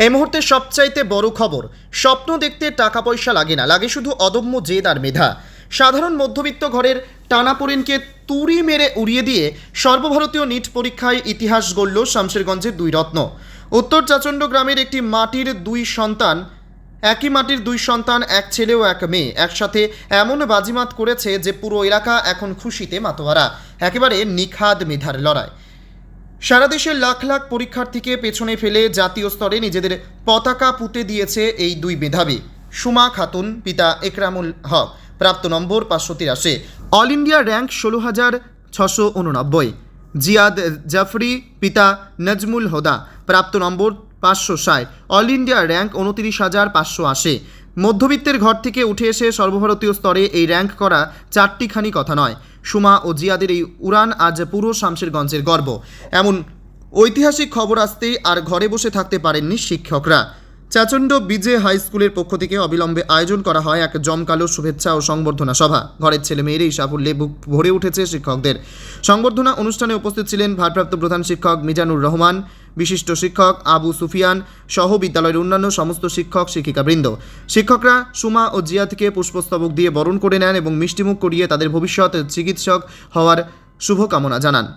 এই মুহূর্তে সবচাইতে বড় খবর, স্বপ্ন দেখতে টাকা পয়সা লাগে না, লাগে শুধু অদম্য জেদ আর মেধা। সাধারণ মধ্যবিত্ত ঘরের টানাপোড়েনকে তুড়ি মেরে উড়িয়ে দিয়ে সর্বভারতীয় নিট পরীক্ষায় ইতিহাস গড়ল শামশেরগঞ্জের দুই রত্ন। উত্তর চাচণ্ড গ্রামের একই মাটির দুই সন্তান, এক ছেলে ও এক মেয়ে একসাথে এমন বাজিমাত করেছে যে পুরো এলাকা এখন খুশিতে মাতোয়ারা। একেবারে নিখাদ মেধার লড়াই। সারা দেশের লাখ লাখ পরীক্ষার্থীকে পেছনে ফেলে জাতীয় স্তরে নিজেদের পতাকা পুঁতে দিয়েছে এই দুই মেধাবী। সুমা খাতুন, পিতা একরামুল হক, প্রাপ্ত নম্বর 583, all India rank 16,689। Ziyad Jafri, পিতা নজমুল হোদা, প্রাপ্ত নম্বর 560, অল ইন্ডিয়া র্যাঙ্ক 29,580। মধ্যবিত্তের ঘর থেকে উঠে এসে সর্বভারতীয় স্তরে এই র্যাঙ্ক করা চারটিখানি কথা নয়। সুমা ও জিয়াদের এই উড়ান আজ পুরো শামশেরগঞ্জের গর্ব। এমন ঐতিহাসিক খবর আসতেই আর ঘরে বসে থাকতে পারেননি শিক্ষকরা। চাচণ্ড বিজে হাই স্কুলের পক্ষ থেকে অবিলম্বে আয়োজন করা হয় এক জমকালো শুভেচ্ছা ও সংবর্ধনা সভা। ঘরের ছেলে মেয়ের এই সাফল্যে বুক ভরে উঠেছে শিক্ষকদের। সংবর্ধনা অনুষ্ঠানে উপস্থিত ছিলেন ভারপ্রাপ্ত প্রধান শিক্ষক মিজানুর রহমান, বিশিষ্ট শিক্ষক আবু সুফিয়ান সহ বিদ্যালয়ের অন্যান্য সমস্ত শিক্ষক শিক্ষিকাবৃন্দ। শিক্ষকরা সুমা ও জিয়াদকে পুষ্পস্তবক দিয়ে বরণ করে নেন এবং মিষ্টিমুখ করিয়ে তাদের ভবিষ্যৎ চিকিৎসক হওয়ার শুভকামনা জানান।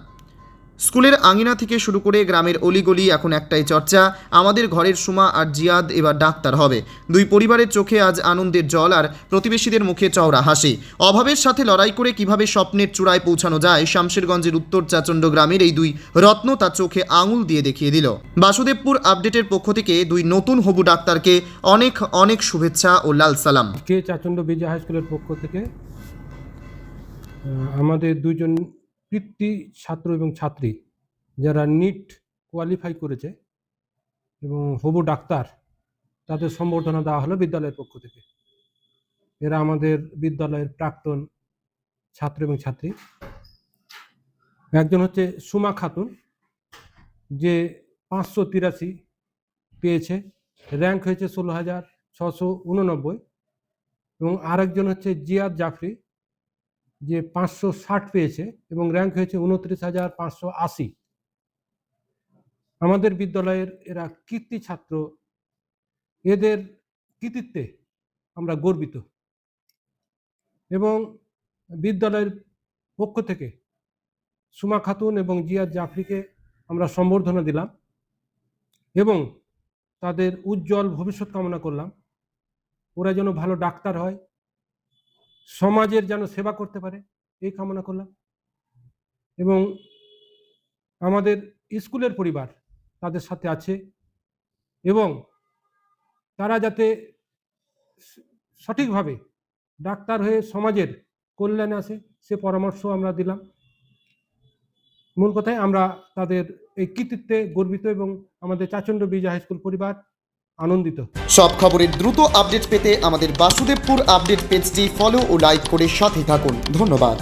স্কুলের আঙিনা থেকে শুরু করে গ্রামের অলিগলি এখন একটাই চর্চা, আমাদের ঘরের সুমা আর জিয়াদ এবার ডাক্তার হবে। দুই পরিবারের চোখে আজ আনন্দের জল আর প্রতিবেশীদের মুখে চওড়া হাসি। অভাবের সাথে লড়াই করে কিভাবে স্বপ্নের চূড়ায় পৌঁছানো যায়, শামশেরগঞ্জের উত্তর চাচণ্ড গ্রামের এই দুই রত্ন তার চোখে আঙুল দিয়ে দেখিয়ে দিল। বাসুদেবপুর আপডেটের পক্ষ থেকে দুই নতুন হবু ডাক্তারকে অনেক অনেক শুভেচ্ছা ও লাল সালাম। চাচণ্ড বিজে হাই স্কুলের পক্ষ থেকে আমাদের দুইজন কৃতী ছাত্র এবং ছাত্রী যারা নিট কোয়ালিফাই করেছে এবং হবু ডাক্তার, তাদের সম্বর্ধনা দেওয়া হলো বিদ্যালয়ের পক্ষ থেকে। এরা আমাদের বিদ্যালয়ের প্রাক্তন ছাত্র এবং ছাত্রী। একজন হচ্ছে সুমা খাতুন, যে 583 পেয়েছে, র্যাঙ্ক হয়েছে 16,689, এবং আরেকজন হচ্ছে জিয়াদ জাফরি, যে 560 পেয়েছে এবং র্যাঙ্ক হয়েছে 29,580। আমাদের বিদ্যালয়ের এরা কৃতী ছাত্র, এদের কৃতিত্বে আমরা গর্বিত এবং বিদ্যালয়ের পক্ষ থেকে সুমা খাতুন এবং জিয়াদ জাফরিকে আমরা সম্বর্ধনা দিলাম এবং তাদের উজ্জ্বল ভবিষ্যৎ কামনা করলাম। ওরা যেন ভালো ডাক্তার হয়, সমাজের যেন সেবা করতে পারে, এই কামনা করলাম। এবং আমাদের স্কুলের পরিবার তাদের সাথে আছে এবং তারা যাতে সঠিকভাবে ডাক্তার হয়ে সমাজের কল্যাণে আসে, সে পরামর্শ আমরা দিলাম। মূল কথায় আমরা তাদের এই কৃতিত্বে গর্বিত এবং আমাদের চাচণ্ড বিজে হাই স্কুল পরিবার আনন্দিত। সব খবরের দ্রুত আপডেট পেতে আমাদের বাসুদেবপুর আপডেট পেজটি ফলো ও লাইক করে সাথে থাকুন। ধন্যবাদ।